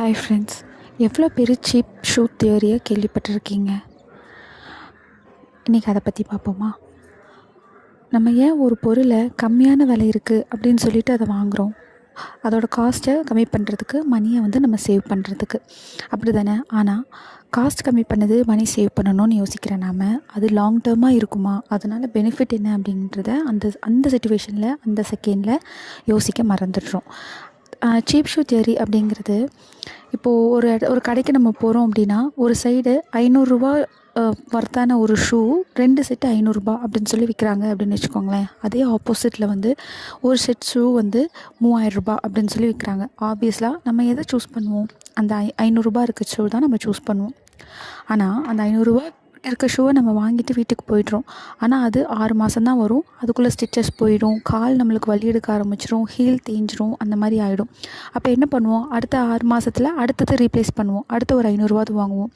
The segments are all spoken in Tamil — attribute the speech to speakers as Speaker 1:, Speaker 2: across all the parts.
Speaker 1: ஹாய் ஃப்ரெண்ட்ஸ், எவ்வளோ பேர் சீப் ஷூ தியரியை கேள்விப்பட்டிருக்கீங்க? இன்றைக்கி அதை பற்றி பார்ப்போமா? நம்ம ஏன் ஒரு பொருளை கம்மியான விலை இருக்குது அப்படின்னு சொல்லிட்டு அதை வாங்குகிறோம்? அதோட காஸ்ட்டை கம்மி பண்ணுறதுக்கு, மணியை நம்ம சேவ் பண்ணுறதுக்கு, அப்படி தானே? ஆனால் காஸ்ட் கம்மி பண்ணது மணி சேவ் பண்ணணும்னு யோசிக்கிறேன் நாம். அது லாங் டேர்மாக இருக்குமா, அதனால் பெனிஃபிட் என்ன அப்படின்றத அந்த அந்த சுச்சுவேஷனில் அந்த செகண்டில் யோசிக்க மறந்துடுறோம். சீப் ஷூ தியரி அப்படிங்கிறது, இப்போது ஒரு கடைக்கு நம்ம போகிறோம் அப்படின்னா, ஒரு சைடு 500 வர்த்தான ஒரு ஷூ 2 செட்டு 500 அப்படின்னு சொல்லி விற்கிறாங்க அப்படின்னு வச்சுக்கோங்களேன். அதே ஆப்போசிட்டில் ஒரு செட் ஷூ 3000 அப்படின்னு சொல்லி விற்கிறாங்க. ஆப்வியஸ்லாக நம்ம எதை சூஸ் பண்ணுவோம்? அந்த 500 இருக்க ஷூ தான் நம்ம சூஸ் பண்ணுவோம். ஆனால் அந்த 500 இருக்க ஷூவை நம்ம வாங்கிட்டு வீட்டுக்கு போய்ட்றோம். ஆனால் அது 6 மாதம் தான் வரும். அதுக்குள்ளே ஸ்டிச்சஸ் போயிடும், கால் நம்மளுக்கு வலி எடுக்க ஆரம்பிச்சிடும், ஹீல் தேஞ்சிரும், அந்த மாதிரி ஆகிடும். அப்போ என்ன பண்ணுவோம்? அடுத்த 6 மாதத்தில் அடுத்தது ரீப்ளேஸ் பண்ணுவோம். அடுத்த ஒரு 500 வாங்குவோம்.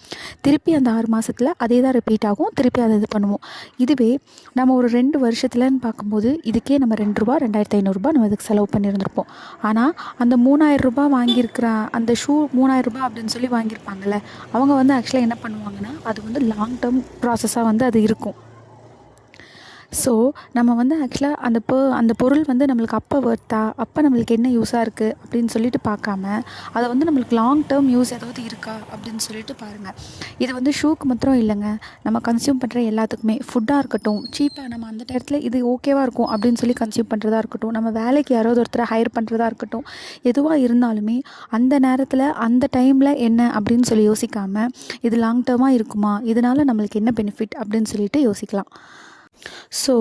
Speaker 1: திருப்பி அந்த 6 மாதத்தில் அதே தான் ரிப்பீட் ஆகும். திருப்பி அதை இது பண்ணுவோம். இதுவே நம்ம ஒரு 2 வருஷத்துலன்னு பார்க்கும்போது இதுக்கே நம்ம ரூ. 2500 நம்ம இதுக்கு செலவு பண்ணியிருந்திருப்போம். ஆனால் அந்த 3000 வாங்கியிருக்கிற அந்த ஷூ 3000 அப்படின்னு சொல்லி வாங்கியிருப்பாங்கள்ல, அவங்க ஆக்சுவலாக என்ன பண்ணுவாங்கன்னா, அது லாங் டேர்ம் ப்ராசஸாக அது இருக்கும். ஸோ நம்ம ஆக்சுவலாக அந்த பொருள் நம்மளுக்கு அப்போ வர்த்தா, அப்போ நம்மளுக்கு என்ன யூஸாக இருக்குது அப்படின்னு சொல்லிட்டு பார்க்காம, அதை நம்மளுக்கு லாங் டேர்ம் யூஸ் ஏதாவது இருக்கா அப்படின்னு சொல்லிட்டு பாருங்கள். இது ஷூக்கு மாத்திரம் இல்லைங்க, நம்ம கன்சியூம் பண்ணுற எல்லாத்துக்குமே. ஃபுட்டாக இருக்கட்டும், சீப்பாக நம்ம அந்த நேரத்தில் இது ஓகேவாக இருக்கும் அப்படின்னு சொல்லி கன்சியூம் பண்ணுறதா இருக்கட்டும், நம்ம வேலைக்கு யாராவது ஒருத்தரை ஹையர் பண்ணுறதா இருக்கட்டும், எதுவாக இருந்தாலுமே அந்த நேரத்தில் அந்த டைமில் என்ன அப்படின்னு சொல்லி யோசிக்காமல், இது லாங் டேர்மாக இருக்குமா, இதனால் நம்மளுக்கு என்ன பெனிஃபிட் அப்படின்னு சொல்லிட்டு யோசிக்கலாம். ஸோ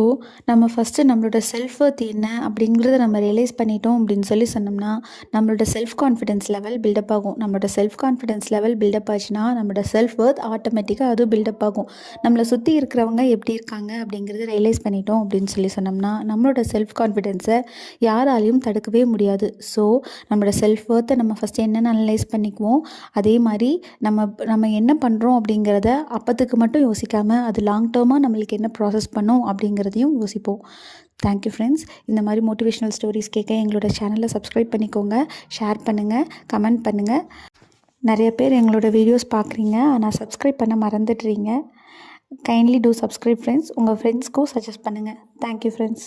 Speaker 1: நம்ம ஃபஸ்ட்டு நம்மளோட செல்ஃப் ஒர்த் என்ன அப்படிங்கிறத நம்ம ரியலைஸ் பண்ணிட்டோம் அப்படின்னு சொல்லி சொன்னோம்னா, நம்மளோட செல்ஃப் கான்ஃபிடென்ஸ் லெவல் பில்டப் ஆகும். நம்மளோட செல்ஃப் கான்ஃபிடென்ஸ் லெவல் பில்டப் ஆச்சுன்னா, நம்மளோட செல்ஃப் ஒர்த் ஆட்டோமேட்டிக்காக அதுவும் பில்டப் ஆகும். நம்மளை சுற்றி இருக்கிறவங்க எப்படி இருக்காங்க அப்படிங்கிறத ரியலைஸ் பண்ணிட்டோம் அப்படின்னு சொல்லி சொன்னோம்னா, நம்மளோட செல்ஃப் கான்ஃபிடென்ஸை யாராலையும் தடுக்கவே முடியாது. ஸோ நம்மளோட செல்ஃப் ஒர்த்தை நம்ம ஃபஸ்ட்டு என்னென்னு அனலைஸ் பண்ணிக்குவோம். அதே மாதிரி நம்ம என்ன பண்ணுறோம் அப்படிங்கிறத அப்போத்துக்கு மட்டும் யோசிக்காமல், அது லாங் டேர்மாக நம்மளுக்கு என்ன ப்ராசஸ் பண்ணும் அப்படிங்கிறதையும் யோசிப்போம். Thank you friends. இந்த மாதிரி மோட்டிவேஷ்னல் ஸ்டோரிஸ் கேட்க எங்களோட சேனலை சப்ஸ்கிரைப் பண்ணிக்கோங்க, ஷேர் பண்ணுங்கள், கமெண்ட் பண்ணுங்கள். நிறைய பேர் எங்களோட வீடியோஸ் பார்க்குறீங்க, ஆனால் சப்ஸ்கிரைப் பண்ண மறந்துடுறீங்க. Kindly do subscribe friends. உங்கள் ஃப்ரெண்ட்ஸ்க்கும் சஜஸ்ட் பண்ணுங்கள். Thank you friends.